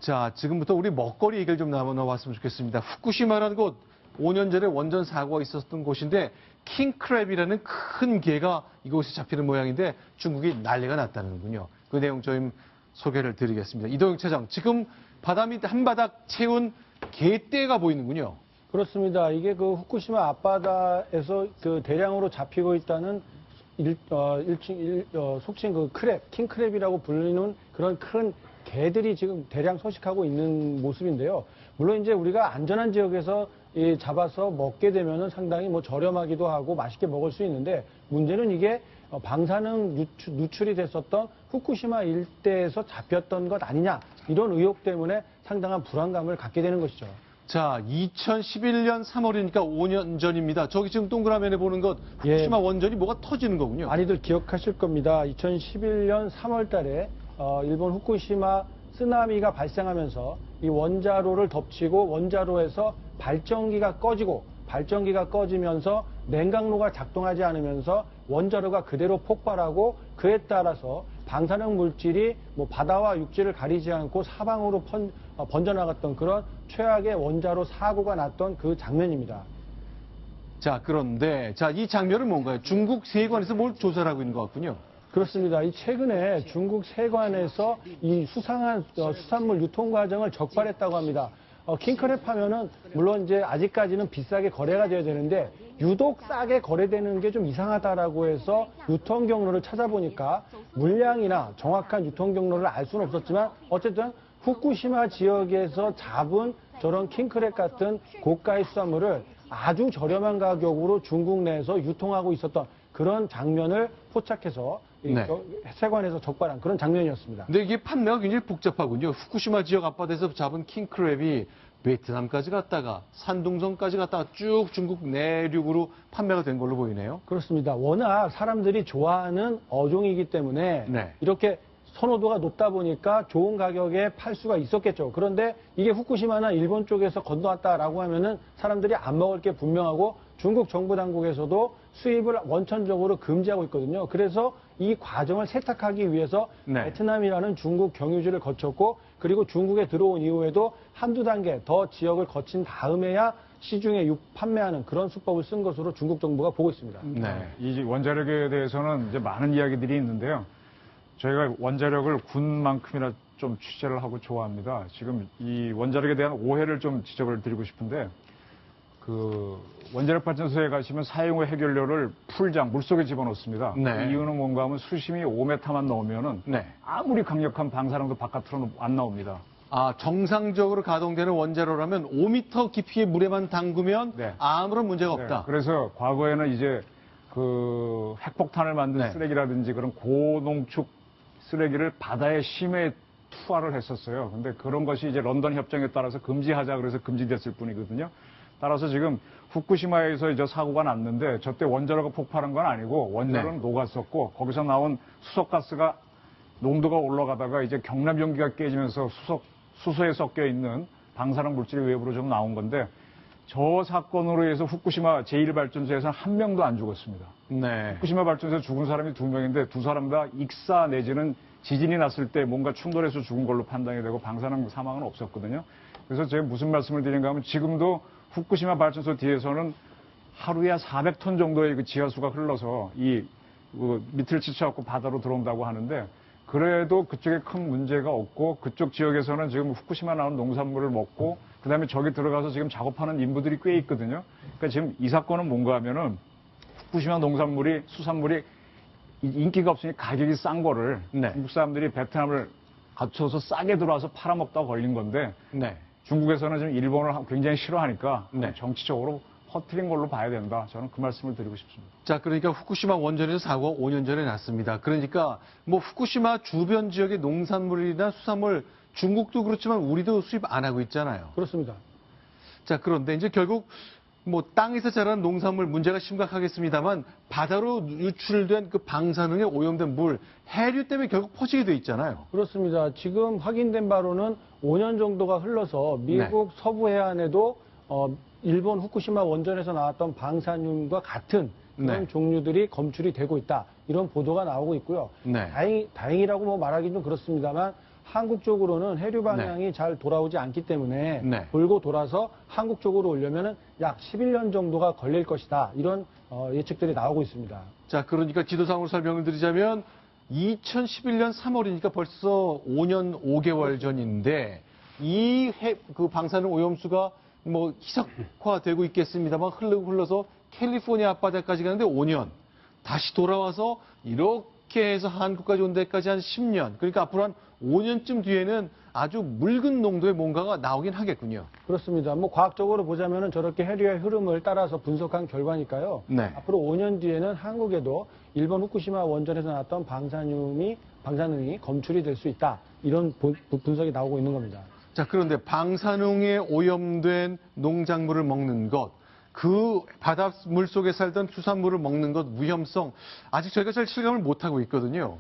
자, 지금부터 우리 먹거리 얘기를 좀 나눠봤으면 좋겠습니다. 후쿠시마라는 곳, 5년 전에 원전 사고가 있었던 곳인데 킹크랩이라는 큰 개가 이곳에 잡히는 모양인데 중국이 난리가 났다는군요. 그 내용 좀 소개를 드리겠습니다. 이동영 차장, 지금 바다 밑 한바닥 채운 개떼가 보이는군요. 그렇습니다. 이게 그 후쿠시마 앞바다에서 그 대량으로 잡히고 있다는 속칭 그 크랩, 킹크랩이라고 불리는 그런 큰 개들이 지금 대량 서식하고 있는 모습인데요. 물론 이제 우리가 안전한 지역에서 잡아서 먹게 되면은 상당히 뭐 저렴하기도 하고 맛있게 먹을 수 있는데 문제는 이게 방사능 누출이 됐었던 후쿠시마 일대에서 잡혔던 것 아니냐 이런 의혹 때문에 상당한 불안감을 갖게 되는 것이죠. 자, 2011년 3월이니까 5년 전입니다. 저기 지금 동그라미에 보는 것 후쿠시마 원전이 뭐가 터지는 거군요. 많이들 기억하실 겁니다. 2011년 3월 달에 일본 후쿠시마 쓰나미가 발생하면서 이 원자로를 덮치고 원자로에서 발전기가 꺼지면서 냉각로가 작동하지 않으면서 원자로가 그대로 폭발하고 그에 따라서 방사능 물질이 뭐 바다와 육지를 가리지 않고 사방으로 번져나갔던 그런 최악의 원자로 사고가 났던 그 장면입니다. 자, 그런데 이 장면은 뭔가요? 중국 세관에서 뭘 조사를 하고 있는 것 같군요. 그렇습니다. 최근에 중국 세관에서 이 수상한 수산물 유통 과정을 적발했다고 합니다. 킹크랩 하면은 물론 이제 아직까지는 비싸게 거래가 돼야 되는데 유독 싸게 거래되는 게 좀 이상하다라고 해서 유통 경로를 찾아보니까 물량이나 정확한 유통 경로를 알 수는 없었지만 어쨌든 후쿠시마 지역에서 잡은 저런 킹크랩 같은 고가의 수산물을 아주 저렴한 가격으로 중국 내에서 유통하고 있었던 그런 장면을 포착해서 세관에서 적발한 그런 장면이었습니다. 근데 이게 판매가 굉장히 복잡하군요. 후쿠시마 지역 앞바다에서 잡은 킹크랩이 베트남까지 갔다가 산둥성까지 갔다가 쭉 중국 내륙으로 판매가 된 걸로 보이네요. 그렇습니다. 워낙 사람들이 좋아하는 어종이기 때문에 이렇게 선호도가 높다 보니까 좋은 가격에 팔 수가 있었겠죠. 그런데 이게 후쿠시마나 일본 쪽에서 건너왔다라고 하면은 사람들이 안 먹을 게 분명하고 중국 정부 당국에서도 수입을 원천적으로 금지하고 있거든요. 그래서 이 과정을 세탁하기 위해서 베트남이라는 중국 경유지를 거쳤고 그리고 중국에 들어온 이후에도 한두 단계 더 지역을 거친 다음에야 시중에 판매하는 그런 수법을 쓴 것으로 중국 정부가 보고 있습니다. 이 원자력에 대해서는 이제 많은 이야기들이 있는데요. 저희가 원자력을 군만큼이나 좀 취재를 하고 좋아합니다. 지금 이 원자력에 대한 오해를 좀 지적을 드리고 싶은데 그 원자력 발전소에 가시면 사용 해결료를 풀장 물속에 집어넣습니다. 그 이유는 뭔가 하면 수심이 5m만 넘으면은 아무리 강력한 방사능도 바깥으로 안 나옵니다. 아, 정상적으로 가동되는 원자로라면 5m 깊이의 물에만 담그면 아무런 문제가 없다. 그래서 과거에는 이제 그 핵폭탄을 만든 쓰레기라든지 그런 고농축 쓰레기를 바다에 심해 투하를 했었어요. 근데 그런 것이 이제 런던 협정에 따라서 금지하자 그래서 금지됐을 뿐이거든요. 따라서 지금 후쿠시마에서 이제 사고가 났는데 저때 원자로가 폭발한 건 아니고 원자로는 녹았었고 거기서 나온 수소가스가 농도가 올라가다가 이제 경납 용기가 깨지면서 수소에 섞여 있는 방사능 물질이 외부로 좀 나온 건데 저 사건으로 해서 후쿠시마 제1발전소에서는 한 명도 안 죽었습니다. 후쿠시마 발전소에서 죽은 사람이 2명인데 두 사람 다 익사 내지는 지진이 났을 때 뭔가 충돌해서 죽은 걸로 판단이 되고 방사능 사망은 없었거든요. 그래서 제가 무슨 말씀을 드리는가 하면 지금도 후쿠시마 발전소 뒤에서는 하루에 400톤 정도의 그 지하수가 흘러서 밑을 치쳐갖고 바다로 들어온다고 하는데 그래도 그쪽에 큰 문제가 없고 그쪽 지역에서는 지금 후쿠시마 나온 농산물을 먹고 그다음에 저기 들어가서 지금 작업하는 인부들이 꽤 있거든요. 그러니까 지금 이 사건은 뭔가 하면은 후쿠시마 수산물이 인기가 없으니 가격이 싼 거를 중국 사람들이 베트남을 갖춰서 싸게 들어와서 팔아먹다가 걸린 건데 중국에서는 지금 일본을 굉장히 싫어하니까 정치적으로 퍼뜨린 걸로 봐야 된다. 저는 그 말씀을 드리고 싶습니다. 자, 그러니까 후쿠시마 원전에서 사고가 5년 전에 났습니다. 그러니까 뭐 후쿠시마 주변 지역의 농산물이나 수산물 중국도 그렇지만 우리도 수입 안 하고 있잖아요. 그렇습니다. 자, 그런데 이제 결국 뭐 땅에서 자라는 농산물 문제가 심각하겠습니다만 바다로 유출된 그 방사능에 오염된 물, 해류 때문에 결국 퍼지게 돼 있잖아요. 그렇습니다. 지금 확인된 바로는 5년 정도가 흘러서 미국 서부 해안에도 일본 후쿠시마 원전에서 나왔던 방사능과 같은 그런 종류들이 검출이 되고 있다. 이런 보도가 나오고 있고요. 다행이라고 뭐 말하기는 좀 그렇습니다만 한국 쪽으로는 해류 방향이 잘 돌아오지 않기 때문에 네. 돌고 돌아서 한국 쪽으로 오려면은 약 11년 정도가 걸릴 것이다. 이런 예측들이 나오고 있습니다. 자, 그러니까 지도상으로 설명을 드리자면 2011년 3월이니까 벌써 5년 5개월 전인데 그 방사능 오염수가 뭐 희석화되고 있겠습니다만 흘러서 캘리포니아 앞바다까지 가는데 5년. 다시 돌아와서 이렇게 해서 한국까지 온 데까지 한 10년. 그러니까 앞으로 한 5년쯤 뒤에는 아주 묽은 농도의 뭔가가 나오긴 하겠군요. 그렇습니다. 뭐 과학적으로 보자면은 저렇게 해류의 흐름을 따라서 분석한 결과니까요. 네. 앞으로 5년 뒤에는 한국에도 일본 후쿠시마 원전에서 나왔던 방사능이 검출이 될 수 있다. 이런 분석이 나오고 있는 겁니다. 자, 그런데 방사능에 오염된 농작물을 먹는 것, 그 바닷물 속에 살던 수산물을 먹는 것 위험성, 아직 저희가 잘 실감을 못하고 있거든요.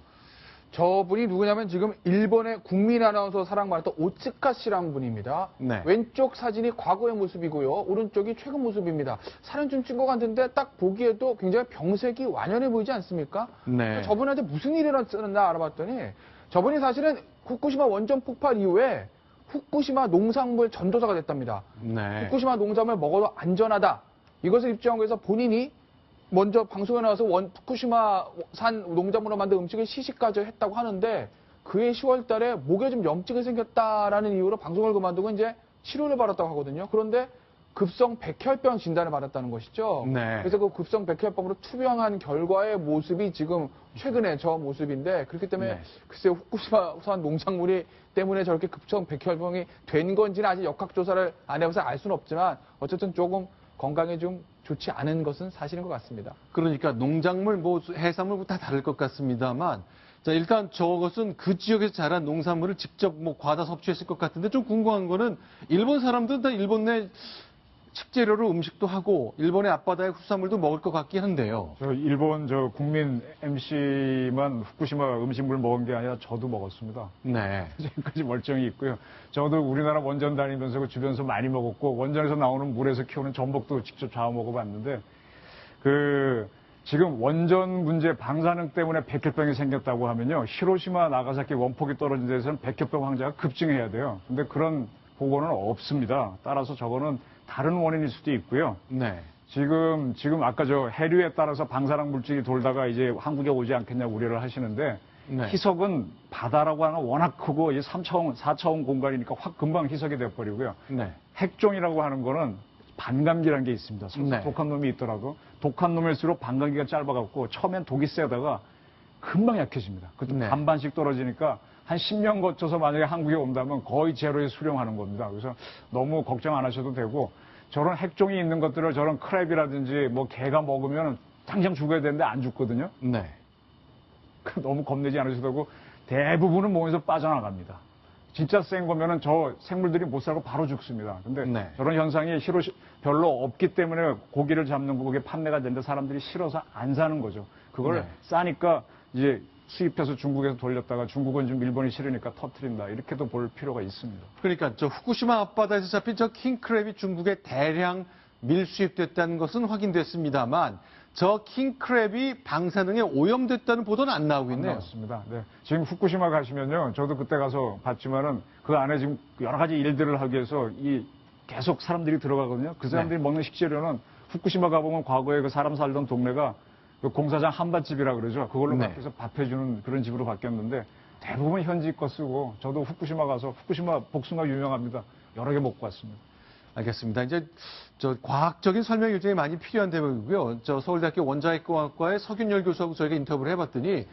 저분이 누구냐면 지금 일본의 국민 아나운서 사랑받았던 오츠카 씨라는 분입니다. 네. 왼쪽 사진이 과거의 모습이고요. 오른쪽이 최근 모습입니다. 사진 좀 찍은 것 같은데 딱 보기에도 굉장히 병색이 완연해 보이지 않습니까? 네. 저분한테 무슨 일이 일어났나 알아봤더니 저분이 사실은 후쿠시마 원전 폭발 이후에 후쿠시마 농산물 전도사가 됐답니다. 네. 후쿠시마 농산물 먹어도 안전하다. 이것을 입증하기 위해서 본인이 먼저 방송에 나와서 후쿠시마산 농작물로 만든 음식을 시식까지 했다고 하는데 그해 10월 달에 목에 좀 염증이 생겼다라는 이유로 방송을 그만두고 이제 치료를 받았다고 하거든요. 그런데 급성 백혈병 진단을 받았다는 것이죠. 네. 그래서 그 급성 백혈병으로 투병한 결과의 모습이 지금 최근에 저 모습인데 그렇기 때문에 네. 글쎄요 후쿠시마산 농작물이 때문에 저렇게 급성 백혈병이 된 건지는 아직 역학조사를 안 해봐서 알 수는 없지만 어쨌든 조금 건강에 좀 좋지 않은 것은 사실인 것 같습니다. 그러니까 농작물, 뭐 해산물 다 다를 것 같습니다만, 자, 일단 저것은 그 지역에서 자란 농산물을 직접 뭐 과다 섭취했을 것 같은데 좀 궁금한 거는 일본 사람들은 다 일본 내 식재료로 음식도 하고 일본의 앞바다의 수산물도 먹을 것 같긴 한데요. 저 일본 국민 MC만 후쿠시마 음식물 먹은 게 아니라 저도 먹었습니다. 네. 지금까지 멀쩡히 있고요. 저도 우리나라 원전 다니면서 그 주변에서 많이 먹었고 원전에서 나오는 물에서 키우는 전복도 직접 잡아 먹어봤는데 지금 원전 문제 방사능 때문에 백혈병이 생겼다고 하면요. 히로시마 나가사키 원폭이 떨어진 데서는 백혈병 환자가 급증해야 돼요. 근데 그런 보고는 없습니다. 따라서 저거는 다른 원인일 수도 있고요. 네. 지금 아까 해류에 따라서 방사능 물질이 돌다가 이제 한국에 오지 않겠냐고 우려를 하시는데 네. 희석은 바다라고 하는 워낙 크고 이제 3차원, 4차원 공간이니까 확 금방 희석이 돼버리고요. 네. 핵종이라고 하는 거는 반감기라는 게 있습니다. 네. 독한 놈이 있더라도 독한 놈일수록 반감기가 짧아갖고 처음엔 독이 세다가 금방 약해집니다. 그것도 네. 반반씩 떨어지니까 한 10년 거쳐서 만약에 한국에 온다면 거의 제로에 수령하는 겁니다. 그래서 너무 걱정 안 하셔도 되고 저런 핵종이 있는 것들을 저런 크랩이라든지 뭐 개가 먹으면 당장 죽어야 되는데 안 죽거든요. 네. 너무 겁내지 않으셔도 되고 대부분은 몸에서 빠져나갑니다. 진짜 센 거면은 저 생물들이 못 살고 바로 죽습니다. 근데 네. 저런 현상이 별로 없기 때문에 고기를 잡는 거 그게 판매가 되는데 사람들이 싫어서 안 사는 거죠. 그걸 네. 싸니까 이제 수입해서 중국에서 돌렸다가 중국은 좀 일본이 싫으니까 터트린다. 이렇게도 볼 필요가 있습니다. 그러니까 저 후쿠시마 앞바다에서 잡힌 저 킹크랩이 중국에 대량 밀수입됐다는 것은 확인됐습니다만 저 킹크랩이 방사능에 오염됐다는 보도는 안 나오고 있네요. 나왔습니다. 네. 지금 후쿠시마 가시면요. 저도 그때 가서 봤지만은 그 안에 지금 여러 가지 일들을 하기 위해서 계속 사람들이 들어가거든요. 그 사람들이 먹는 식재료는 후쿠시마 가보면 과거에 그 사람 살던 동네가 그 공사장 한밭집이라 그러죠. 그걸로 네. 바뀌어서 밥 해주는 그런 집으로 바뀌었는데 대부분 현지 거 쓰고 저도 후쿠시마 가서 후쿠시마 복숭아 유명합니다. 여러 개 먹고 왔습니다. 알겠습니다. 이제 저 과학적인 설명이 굉장히 많이 필요한 대목이고요. 저 서울대학교 원자핵공학과의 서균열 교수하고 저희가 인터뷰를 해봤더니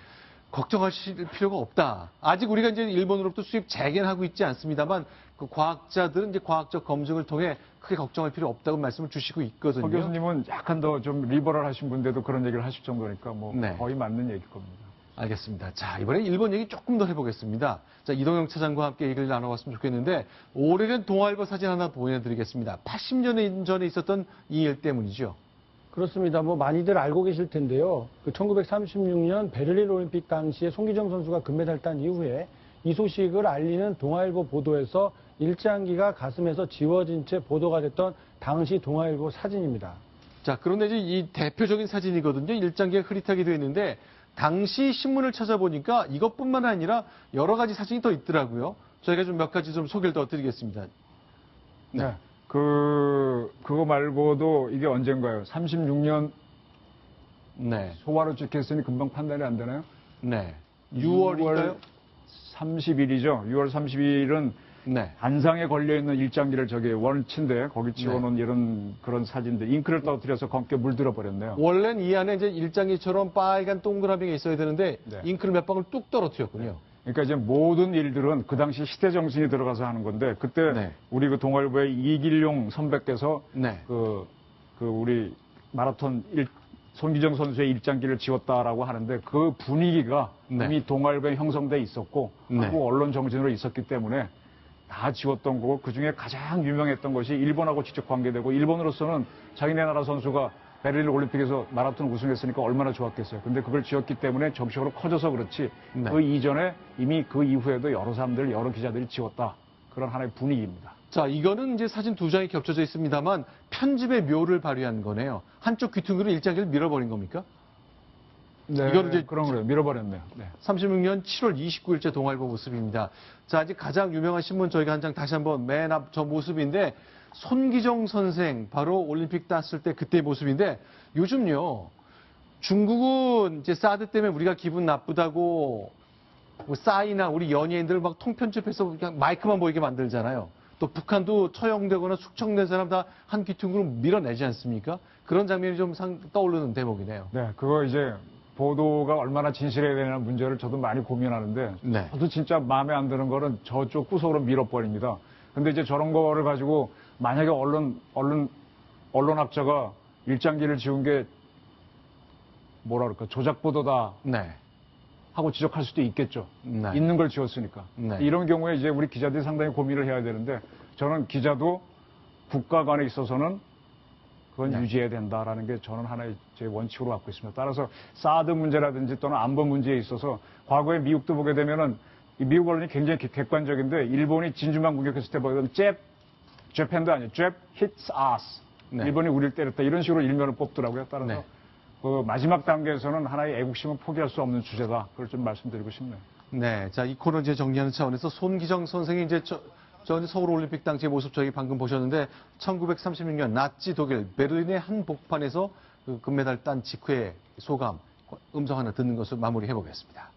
걱정하실 필요가 없다. 아직 우리가 이제 일본으로부터 수입 재개하고 있지 않습니다만 그 과학자들은 이제 과학적 검증을 통해 크게 걱정할 필요 없다고 말씀을 주시고 있거든요. 서 교수님은 약간 더 좀 리버럴하신 분인데도 그런 얘기를 하실 정도니까 뭐 네. 거의 맞는 얘기일 겁니다. 알겠습니다. 자, 이번에 일본 얘기 조금 더 해보겠습니다. 자, 이동영 차장과 함께 얘기를 나눠봤으면 좋겠는데 오래된 동아일보 사진 하나 보내드리겠습니다. 80년 전에 있었던 이 일 때문이죠. 그렇습니다. 뭐 많이들 알고 계실 텐데요. 그 1936년 베를린 올림픽 당시에 송기정 선수가 금메달 딴 이후에 이 소식을 알리는 동아일보 보도에서 일장기가 가슴에서 지워진 채 보도가 됐던 당시 동아일보 사진입니다. 자, 그런데 이제 이 대표적인 사진이거든요. 일장기가 흐릿하게 되어 있는데 당시 신문을 찾아보니까 이것뿐만 아니라 여러 가지 사진이 더 있더라고요. 저희가 좀 몇 가지 좀 소개를 더 드리겠습니다. 네. 그거 말고도 이게 언젠가요? 36년 네. 소화로 찍혔으니 금방 판단이 안 되나요? 네. 6월인가요? 30일이죠. 6월 30일은 네. 안상에 걸려있는 일장기를 저기 원치인데 거기 지워놓은 이런 그런 사진들 잉크를 떠뜨려서 검게 물들어 버렸네요. 원래는 이 안에 이제 일장기처럼 빨간 동그라미가 있어야 되는데 네. 잉크를 몇 방울 뚝 떨어뜨렸군요. 그러니까 이제 모든 일들은 그 당시 시대 정신이 들어가서 하는 건데 그때 네. 우리 그 동아일보의 이길용 선배께서 네. 그 우리 마라톤 손기정 선수의 일장기를 지웠다라고 하는데 그 분위기가 네. 이미 동아일보에 형성돼 있었고 네. 한국 언론 정신으로 있었기 때문에 다 지웠던 거고 그중에 가장 유명했던 것이 일본하고 직접 관계되고 일본으로서는 자기네 나라 선수가 베를린 올림픽에서 마라톤 우승했으니까 얼마나 좋았겠어요. 근데 그걸 지웠기 때문에 정식으로 커져서 그렇지 네. 그 이전에 이미 그 이후에도 여러 사람들, 여러 기자들이 지웠다. 그런 하나의 분위기입니다. 자, 이거는 이제 사진 두 장이 겹쳐져 있습니다만 편집의 묘를 발휘한 거네요. 한쪽 귀퉁이로 일장기를 밀어버린 겁니까? 네, 이거는 이제 그런 거예요. 밀어버렸네요. 네. 36년 7월 29일째 동아일보 모습입니다. 자, 이제 가장 유명한 신문 저희가 한 장 다시 한번 맨 앞 저 모습인데 손기정 선생 바로 올림픽 땄을 때 그때 모습인데 요즘요 중국은 이제 사드 때문에 우리가 기분 나쁘다고 뭐 싸이나 우리 연예인들 막 통편집해서 그냥 마이크만 보이게 만들잖아요. 또 북한도 처형되거나 숙청된 사람 다 한 귀퉁이로 밀어내지 않습니까? 그런 장면이 좀 떠오르는 대목이네요. 네, 그거 이제 보도가 얼마나 진실해야 되나 문제를 저도 많이 고민하는데 네. 저도 진짜 마음에 안 드는 거는 저쪽 구석으로 밀어버립니다. 근데 이제 저런 거를 가지고 만약에 언론학자가 일장기를 지운 게 뭐라 그럴까 조작 보도다 네. 하고 지적할 수도 있겠죠. 네. 있는 걸 지웠으니까. 네. 이런 경우에 이제 우리 기자들이 상당히 고민을 해야 되는데 저는 기자도 국가 간에 있어서는 그건 네. 유지해야 된다라는 게 저는 하나의 제 원칙으로 갖고 있습니다. 따라서 사드 문제라든지 또는 안보 문제에 있어서 과거에 미국도 보게 되면은 이 미국 언론이 굉장히 객관적인데 일본이 진주만 공격했을 때 보면 재팬도 아니에요. Jap hits us. 네. 일본이 우리를 때렸다. 이런 식으로 일면을 뽑더라고요. 따라서 네. 그 마지막 단계에서는 하나의 애국심은 포기할 수 없는 주제다. 그걸 좀 말씀드리고 싶네요. 네, 자, 이 코너 이제 정리하는 차원에서 손기정 선생이 이제 저 서울올림픽 당시의 모습 저희 방금 보셨는데 1936년 나치 독일 베를린의 한 복판에서 그 금메달 딴 직후의 소감 음성 하나 듣는 것을 마무리해 보겠습니다.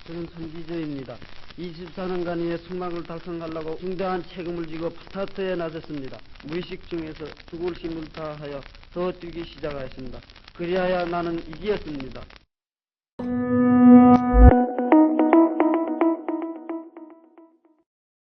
저는 손기정입니다. 24년간의 숙막을 달성하려고 중대한 책임을 지고 스타트에 나섰습니다. 무의식 중에서 죽을 힘을 다하여 더 뛰기 시작하였습니다. 그리하여 나는 이기었습니다.